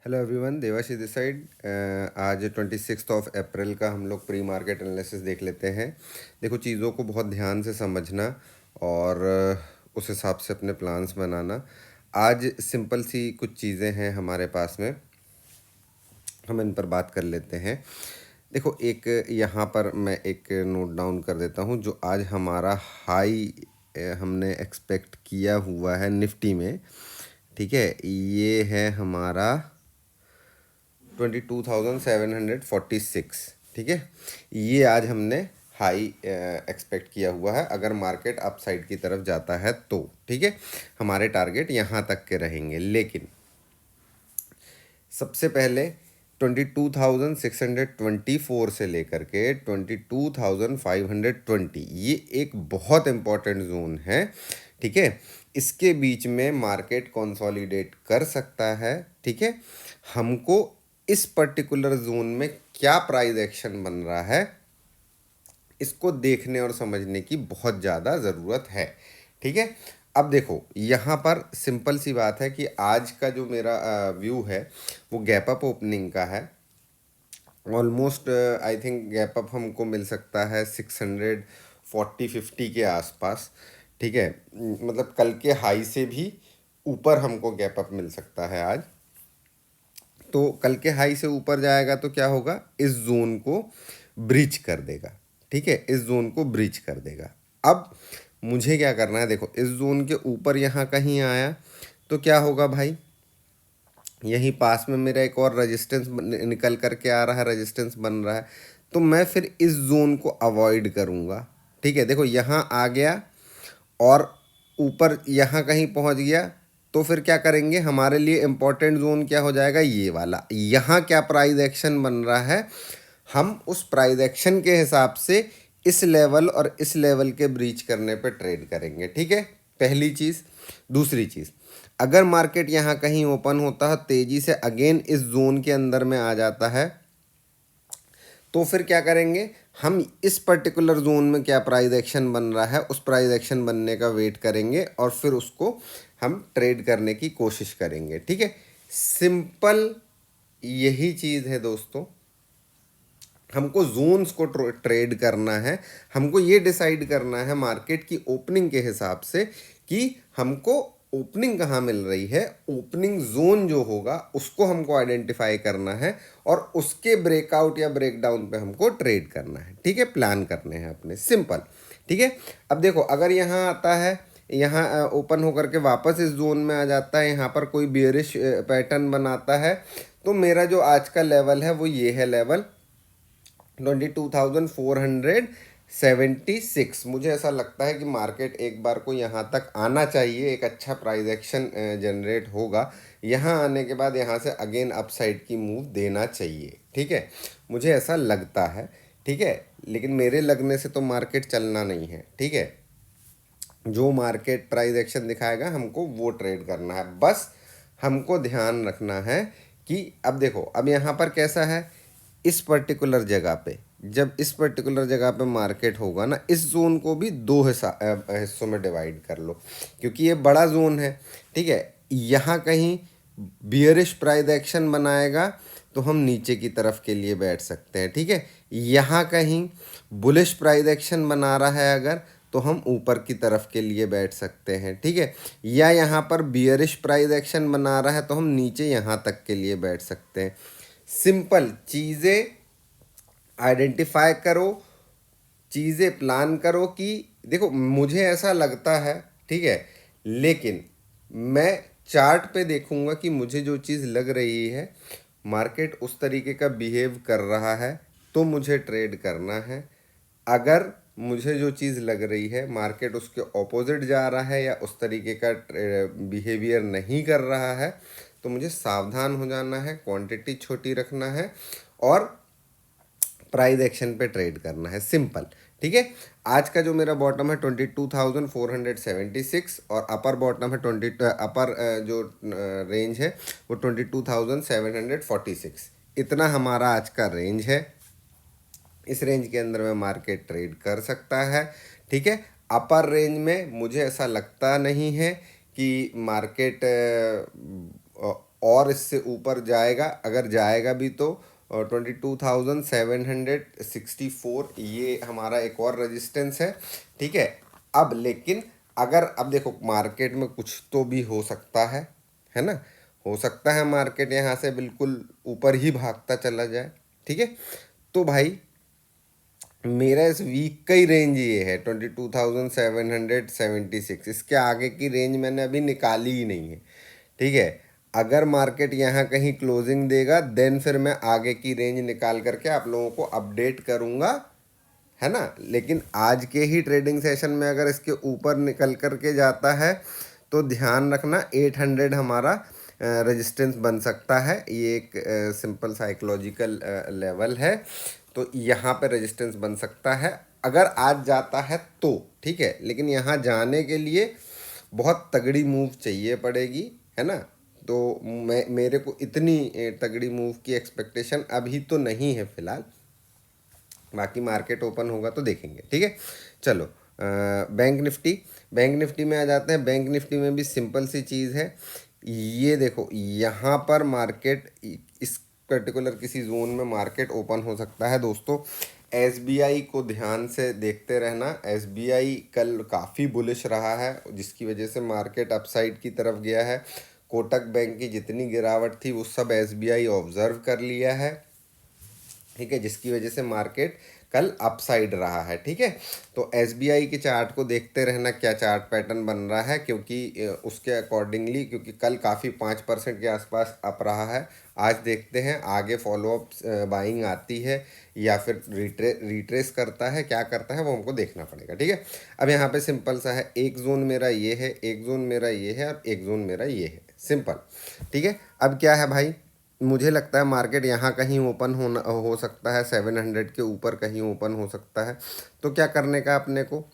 Hello everyone, Devashish this side. आज 26 अप्रैल का हम लोग प्री मार्केट एनालिसिस देख लेते हैं। देखो, चीज़ों को बहुत ध्यान से समझना और उस हिसाब से अपने प्लान्स बनाना। आज सिंपल सी कुछ चीज़ें हैं हमारे पास में, हम इन पर बात कर लेते हैं। देखो, एक यहाँ पर मैं एक नोट डाउन कर देता हूँ। जो आज हमारा हाई हमने एक्सपेक्ट किया हुआ है निफ्टी में, ठीक है, ये है हमारा 22,746। ठीक है, ये आज हमने हाई एक्सपेक्ट किया हुआ है। अगर मार्केट अपसाइड की तरफ जाता है तो ठीक है, हमारे टारगेट यहाँ तक के रहेंगे। लेकिन सबसे पहले 22,624 से लेकर के 22,520, ये एक बहुत इम्पॉर्टेंट जोन है। ठीक है, इसके बीच में मार्केट कंसोलिडेट कर सकता है। ठीक है, हमको इस पर्टिकुलर जोन में क्या प्राइस एक्शन बन रहा है, इसको देखने और समझने की बहुत ज़्यादा ज़रूरत है। ठीक है, अब देखो, यहाँ पर सिंपल सी बात है कि आज का जो मेरा व्यू है वो गैप अप ओपनिंग का है। Almost I think gap up हमको मिल सकता है 640-50 के आसपास। ठीक है, मतलब कल के हाई से भी ऊपर हमको गैप अप मिल सकता है आज। तो कल के हाई से ऊपर जाएगा तो क्या होगा, इस जोन को ब्रीच कर देगा। ठीक है, इस जोन को ब्रीच कर देगा। अब मुझे क्या करना है, देखो, इस जोन के ऊपर यहाँ कहीं आया तो क्या होगा भाई, यहीं पास में मेरा एक और रेजिस्टेंस निकल करके आ रहा है, रेजिस्टेंस बन रहा है, तो मैं फिर इस जोन को अवॉइड करूँगा। ठीक है, देखो, यहाँ आ गया और ऊपर यहाँ कहीं पहुँच गया तो फिर क्या करेंगे, हमारे लिए इम्पोर्टेंट जोन क्या हो जाएगा, ये वाला। यहाँ क्या प्राइस एक्शन बन रहा है, हम उस प्राइस एक्शन के हिसाब से इस लेवल और इस लेवल के ब्रीच करने पे ट्रेड करेंगे। ठीक है, पहली चीज़। दूसरी चीज़, अगर मार्केट यहाँ कहीं ओपन होता है तेज़ी से, अगेन इस जोन के अंदर में आ जाता है, तो फिर क्या करेंगे, हम इस पर्टिकुलर जोन में क्या प्राइस एक्शन बन रहा है, उस प्राइस एक्शन बनने का वेट करेंगे और फिर उसको हम ट्रेड करने की कोशिश करेंगे। ठीक है, सिंपल यही चीज़ है दोस्तों। हमको जोन्स को ट्रेड करना है, हमको ये डिसाइड करना है मार्केट की ओपनिंग के हिसाब से कि हमको ओपनिंग कहाँ मिल रही है। ओपनिंग जोन जो होगा उसको हमको आइडेंटिफाई करना है और उसके ब्रेकआउट या ब्रेकडाउन पे हमको ट्रेड करना है। ठीक है, प्लान करने हैं अपने, सिंपल। ठीक है, अब देखो, अगर यहाँ आता है, यहाँ ओपन होकर के वापस इस जोन में आ जाता है, यहाँ पर कोई बियरिश पैटर्न बनाता है, तो मेरा जो आज का लेवल है वो ये है, लेवल 22,476। मुझे ऐसा लगता है कि मार्केट एक बार को यहाँ तक आना चाहिए, एक अच्छा प्राइस एक्शन जनरेट होगा। यहाँ आने के बाद यहाँ से अगेन अपसाइड की मूव देना चाहिए। ठीक है, मुझे ऐसा लगता है। ठीक है, लेकिन मेरे लगने से तो मार्केट चलना नहीं है। ठीक है, जो मार्केट प्राइस एक्शन दिखाएगा हमको वो ट्रेड करना है। बस हमको ध्यान रखना है कि अब देखो, अब यहाँ पर कैसा है, इस पर्टिकुलर जगह पे, जब इस पर्टिकुलर जगह पे मार्केट होगा ना, इस जोन को भी दो हिस्सों में डिवाइड कर लो, क्योंकि ये बड़ा जोन है। ठीक है, यहाँ कहीं बियरिश प्राइस एक्शन बनाएगा तो हम नीचे की तरफ के लिए बैठ सकते हैं। ठीक है, यहाँ कहीं बुलिश प्राइस एक्शन बना रहा है अगर, तो हम ऊपर की तरफ के लिए बैठ सकते हैं। ठीक है, या यहाँ पर बियरिश प्राइस एक्शन बना रहा है तो हम नीचे यहाँ तक के लिए बैठ सकते हैं। सिंपल चीज़ें आइडेंटिफाई करो, चीज़ें प्लान करो कि देखो, मुझे ऐसा लगता है, ठीक है, लेकिन मैं चार्ट पे देखूंगा कि मुझे जो चीज़ लग रही है मार्केट उस तरीके का बिहेव कर रहा है तो मुझे ट्रेड करना है। अगर मुझे जो चीज़ लग रही है मार्केट उसके ऑपोजिट जा रहा है या उस तरीके का बिहेवियर नहीं कर रहा है, तो मुझे सावधान हो जाना है, क्वांटिटी छोटी रखना है और प्राइस एक्शन पे ट्रेड करना है, सिंपल। ठीक है, आज का जो मेरा बॉटम है 22,476 और अपर बॉटम है अपर जो रेंज है वो 22,746। इतना हमारा आज का रेंज है। इस रेंज के अंदर में मार्केट ट्रेड कर सकता है। ठीक है, अपर रेंज में मुझे ऐसा लगता नहीं है कि मार्केट और इससे ऊपर जाएगा, अगर जाएगा भी तो 22,764 ये हमारा एक और रेजिस्टेंस है। ठीक है, अब लेकिन अगर अब देखो मार्केट में कुछ तो भी हो सकता है ना, हो सकता है मार्केट यहाँ से बिल्कुल ऊपर ही भागता चला जाए। ठीक है, तो भाई मेरा इस वीक का ही रेंज ये है 22,776, इसके आगे की रेंज मैंने अभी निकाली ही नहीं है। ठीक है, अगर मार्केट यहाँ कहीं क्लोजिंग देगा देन फिर मैं आगे की रेंज निकाल करके आप लोगों को अपडेट करूँगा, है ना। लेकिन आज के ही ट्रेडिंग सेशन में अगर इसके ऊपर निकल करके जाता है तो ध्यान रखना 800 हमारा रेजिस्टेंस बन सकता है। ये एक सिंपल साइकोलॉजिकल लेवल है, तो यहाँ पे रेजिस्टेंस बन सकता है अगर आज जाता है तो। ठीक है, लेकिन यहाँ जाने के लिए बहुत तगड़ी मूव चाहिए पड़ेगी, है ना। तो मेरे को इतनी तगड़ी मूव की एक्सपेक्टेशन अभी तो नहीं है फ़िलहाल, बाकी मार्केट ओपन होगा तो देखेंगे। ठीक है, चलो बैंक निफ्टी में आ जाते हैं। बैंक निफ्टी में भी सिंपल सी चीज़ है, ये देखो यहाँ पर मार्केट इस पर्टिकुलर किसी जोन में मार्केट ओपन हो सकता है। दोस्तों एसबीआई को ध्यान से देखते रहना, एसबीआई कल काफ़ी बुलिश रहा है जिसकी वजह से मार्केट अपसाइड की तरफ गया है। कोटक बैंक की जितनी गिरावट थी वो सब एसबीआई ऑब्जर्व कर लिया है। ठीक है, जिसकी वजह से मार्केट कल अपसाइड रहा है। ठीक है, तो एसबीआई के चार्ट को देखते रहना क्या चार्ट पैटर्न बन रहा है, क्योंकि उसके अकॉर्डिंगली, क्योंकि कल काफ़ी 5% के आसपास अप रहा है। आज देखते हैं आगे फॉलोअप बाइंग आती है या फिर रिट्रेस करता है, क्या करता है वो हमको देखना पड़ेगा। ठीक है, अब यहाँ पे सिंपल सा है, एक जोन मेरा ये है, एक जोन मेरा ये है और एक जोन मेरा ये है, सिंपल। ठीक है, अब क्या है भाई, मुझे लगता है मार्केट यहाँ कहीं ओपन हो सकता है, 700 के ऊपर कहीं ओपन हो सकता है। तो क्या करने का अपने को,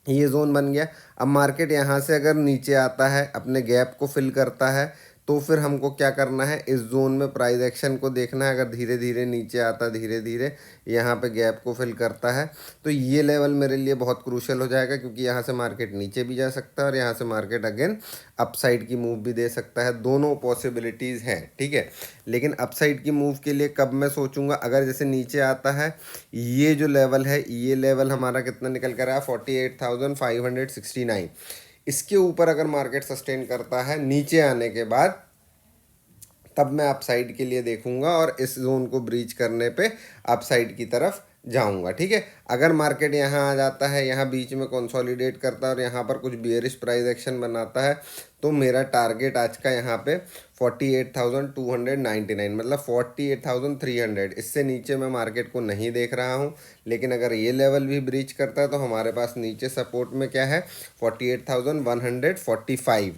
ये जोन बन गया। अब मार्केट यहाँ से अगर नीचे आता है, अपने गैप को फिल करता है, तो फिर हमको क्या करना है, इस जोन में प्राइस एक्शन को देखना है। अगर धीरे धीरे नीचे आता, धीरे धीरे यहाँ पे गैप को फिल करता है, तो ये लेवल मेरे लिए बहुत क्रूशियल हो जाएगा, क्योंकि यहाँ से मार्केट नीचे भी जा सकता है और यहाँ से मार्केट अगेन अपसाइड की मूव भी दे सकता है। दोनों पॉसिबिलिटीज़ हैं। ठीक है, लेकिन अपसाइड की मूव के लिए कब मैं सोचूंगा, अगर जैसे नीचे आता है, ये जो लेवल है, ये लेवल हमारा कितना निकल कर आया 48,569, इसके ऊपर अगर मार्केट सस्टेन करता है नीचे आने के बाद, तब मैं अपसाइड के लिए देखूंगा और इस जोन को ब्रीच करने पे अपसाइड की तरफ जाऊंगा। ठीक है, अगर मार्केट यहाँ आ जाता है, यहाँ बीच में कंसोलिडेट करता है और यहाँ पर कुछ बियरिश प्राइस एक्शन बनाता है, तो मेरा टारगेट आज का यहाँ पे 48,299, मतलब 48,300, इससे नीचे मैं मार्केट को नहीं देख रहा हूँ। लेकिन अगर ये लेवल भी ब्रीच करता है तो हमारे पास नीचे सपोर्ट में क्या है, 48,145,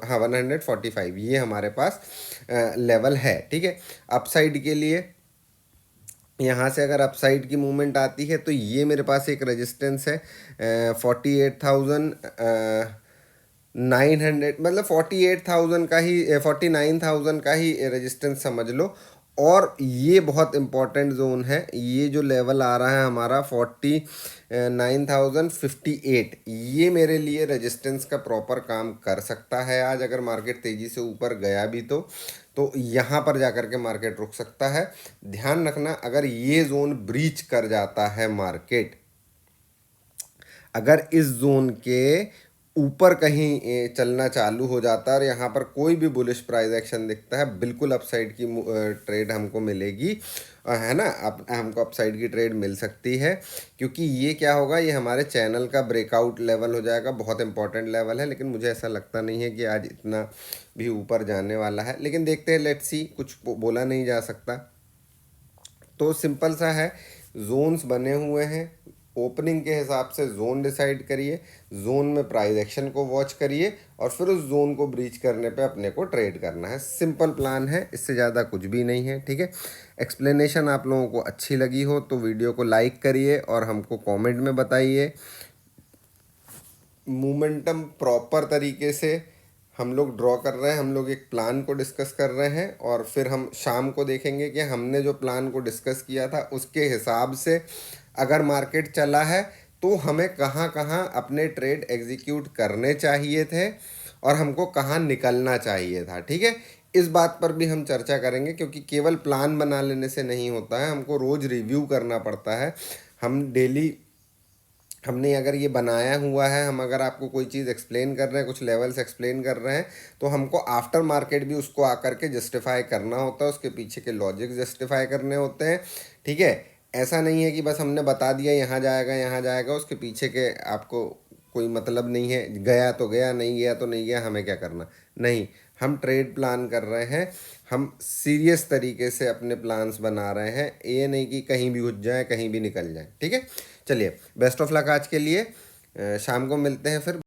हाँ 145, ये हमारे पास लेवल है। ठीक है, अपसाइड के लिए यहाँ से अगर अपसाइड की मूवमेंट आती है तो ये मेरे पास एक रेजिस्टेंस है 48,900, मतलब 48,000 का ही, 49,000 का ही रेजिस्टेंस समझ लो। और ये बहुत इंपॉर्टेंट जोन है, ये जो लेवल आ रहा है हमारा 49,058, ये मेरे लिए रेजिस्टेंस का प्रॉपर काम कर सकता है। आज अगर मार्केट तेज़ी से ऊपर गया भी तो यहाँ पर जाकर के मार्केट रुक सकता है। ध्यान रखना, अगर ये जोन ब्रीच कर जाता है मार्केट, अगर इस जोन के ऊपर कहीं चलना चालू हो जाता है और यहाँ पर कोई भी बुलिश प्राइस एक्शन दिखता है, बिल्कुल अपसाइड की ट्रेड हमको मिलेगी, है ना। हमको अपसाइड की ट्रेड मिल सकती है, क्योंकि ये क्या होगा, ये हमारे चैनल का ब्रेकआउट लेवल हो जाएगा। बहुत इंपॉर्टेंट लेवल है, लेकिन मुझे ऐसा लगता नहीं है कि आज इतना भी ऊपर जाने वाला है, लेकिन देखते हैं, लेट्स सी, कुछ बोला नहीं जा सकता। तो सिंपल सा है, जोन्स बने हुए हैं, ओपनिंग के हिसाब से जोन डिसाइड करिए, जोन में प्राइस एक्शन को वॉच करिए और फिर उस जोन को ब्रीच करने पे अपने को ट्रेड करना है। सिंपल प्लान है, इससे ज़्यादा कुछ भी नहीं है। ठीक है, एक्सप्लेनेशन आप लोगों को अच्छी लगी हो तो वीडियो को लाइक करिए और हमको कमेंट में बताइए। मोमेंटम प्रॉपर तरीके से हम लोग ड्रॉ कर रहे हैं, हम लोग एक प्लान को डिस्कस कर रहे हैं और फिर हम शाम को देखेंगे कि हमने जो प्लान को डिस्कस किया था उसके हिसाब से अगर मार्केट चला है तो हमें कहाँ कहाँ अपने ट्रेड एग्जीक्यूट करने चाहिए थे और हमको कहाँ निकलना चाहिए था। ठीक है, इस बात पर भी हम चर्चा करेंगे, क्योंकि केवल प्लान बना लेने से नहीं होता है, हमको रोज़ रिव्यू करना पड़ता है। हम डेली, हमने अगर ये बनाया हुआ है, हम अगर आपको कोई चीज़ एक्सप्लेन कर रहे हैं, कुछ लेवल्स एक्सप्लेन कर रहे हैं, तो हमको आफ्टर मार्केट भी उसको आकर के जस्टिफाई करना होता है, उसके पीछे के लॉजिक जस्टिफाई करने होते हैं। ठीक है, ऐसा नहीं है कि बस हमने बता दिया यहाँ जाएगा यहाँ जाएगा, उसके पीछे के आपको कोई मतलब नहीं है, गया तो गया, नहीं गया तो नहीं गया, हमें क्या करना। नहीं, हम ट्रेड प्लान कर रहे हैं, हम सीरियस तरीके से अपने प्लान्स बना रहे हैं, ये नहीं कि कहीं भी घुस जाए, कहीं भी निकल जाए। ठीक है, चलिए, बेस्ट ऑफ लक आज के लिए। शाम को मिलते हैं फिर।